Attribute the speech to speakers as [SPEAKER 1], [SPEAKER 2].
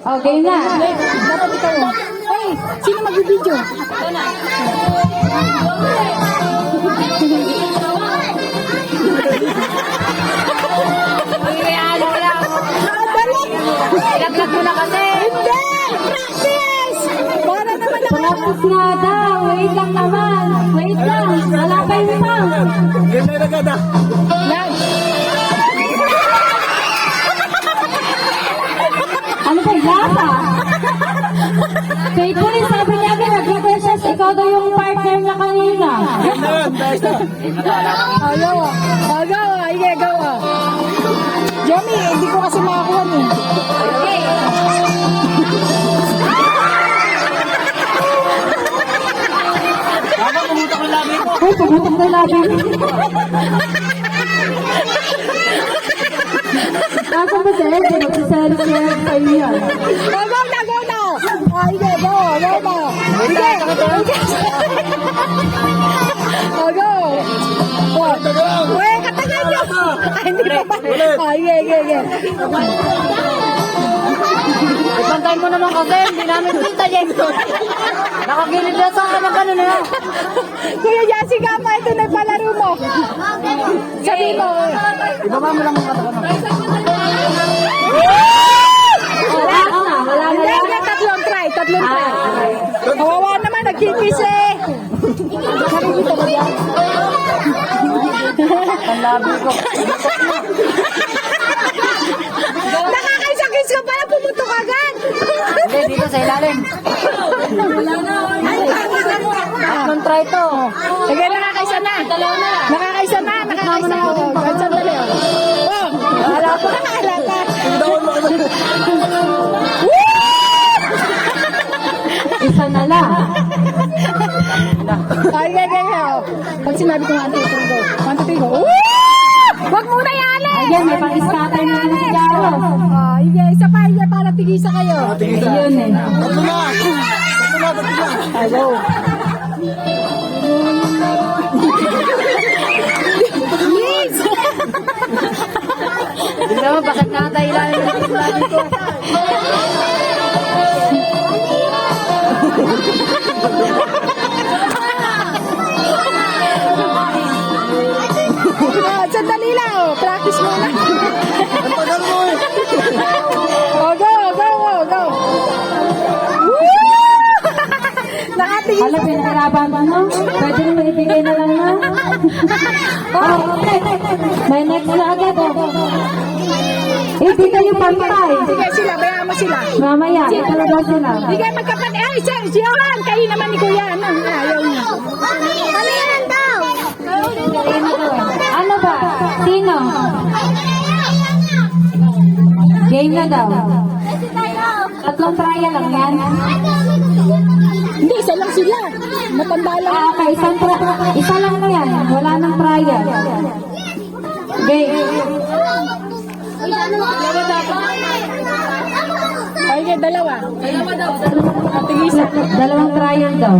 [SPEAKER 1] Okay na.
[SPEAKER 2] Ay, sino mag-video?
[SPEAKER 1] Ilaglag mo na kasi.
[SPEAKER 2] Hindi! Practice! Para naman ako.
[SPEAKER 1] Practice nga daw. Wait lang naman. Wait lang. Wala pa yung pang.
[SPEAKER 3] Yan na agad ah.
[SPEAKER 2] Yan.
[SPEAKER 1] Ano ba yung lasa? Kay Puri, sabi niya agad, nag-request ikaw daw yung partner na kanina.
[SPEAKER 3] Yan na yan. Dahil na.
[SPEAKER 2] Agaw ah. Agaw ah. Ige, agaw ah. Johnny, hindi ko kasi makakuha niyo.
[SPEAKER 1] Okay.
[SPEAKER 3] Tama, pumutok ang labi ko.
[SPEAKER 1] Ay, pumutok na labi. Ako ba sa'yo? Nagsiself-serve pa yan.
[SPEAKER 2] Agaw na, agaw na. Ah, ige, agaw, agaw na. Ige, ige. Agaw. Oh. Uy, katagal niyo. Ay, hindi pa ba? Ah, ige, ige, ige.
[SPEAKER 1] Ipantayin mo naman kasi, hindi namin kita yan. Nakagilid na sa akin ano na yan.
[SPEAKER 2] Kuya Jessica, pa ito na palaro mo. Sabi mo.
[SPEAKER 3] Ibaba mo lang ang katawan mo.
[SPEAKER 1] Wala ka na, wala na
[SPEAKER 2] Hindi,
[SPEAKER 1] yan.
[SPEAKER 2] hindi, tatlong try. Kawawa naman, nagkikis eh. Nakikita mo yan?
[SPEAKER 3] Ang labi ko.
[SPEAKER 2] Nakakaisakis ka pala, pumutok agad.
[SPEAKER 1] Hindi, dito sa ilalim. Tatlong try to.
[SPEAKER 2] Sige, nakakaisa na. Nakakaisa na. Ang sandali. Oh, wala pa. Wala pa.
[SPEAKER 3] Tingnan mo kami.
[SPEAKER 1] Isa na lang.
[SPEAKER 2] Ay, pag sinabi ko 1, 2, 3, go. 1, 2, 3, go. Wag muna yalan.
[SPEAKER 1] Ayan, may pang-scatter na yung sigaro.
[SPEAKER 2] Isa pa, para tigisa kayo.
[SPEAKER 1] Ayun eh.
[SPEAKER 3] Tatlo na. Tatlo na.
[SPEAKER 2] Hello. Please!
[SPEAKER 1] Tignan mo, bakit nakatayo lang yung ilalim ko?
[SPEAKER 2] Sandali lang, oh. Practice muna.
[SPEAKER 3] Ang tagal mo eh.
[SPEAKER 2] Oh, go. Woo! Nakatingin.
[SPEAKER 1] Alam, pinakalaban mo, no? Pwede naman ibigay na lang na. Oh, okay. May next na agad, oh. Hindi kayo pantay.
[SPEAKER 2] Sige sila, bayaan mo sila.
[SPEAKER 1] Mamaya, italaba sila.
[SPEAKER 2] Sige, magkapat. Ay, si Johan, kayo naman ni Kuya. Ayaw niya. Ano yan daw?
[SPEAKER 1] Ano ba? Sino? Game na daw. Tatlong trial lang yan.
[SPEAKER 2] Hindi, isa lang sila. Matanda lang.
[SPEAKER 1] Okay, isa lang na yan. Wala nang trial. Game.
[SPEAKER 2] Ay, dalawa. Dalawa daw. Tigisa.
[SPEAKER 1] Dalawang trial daw.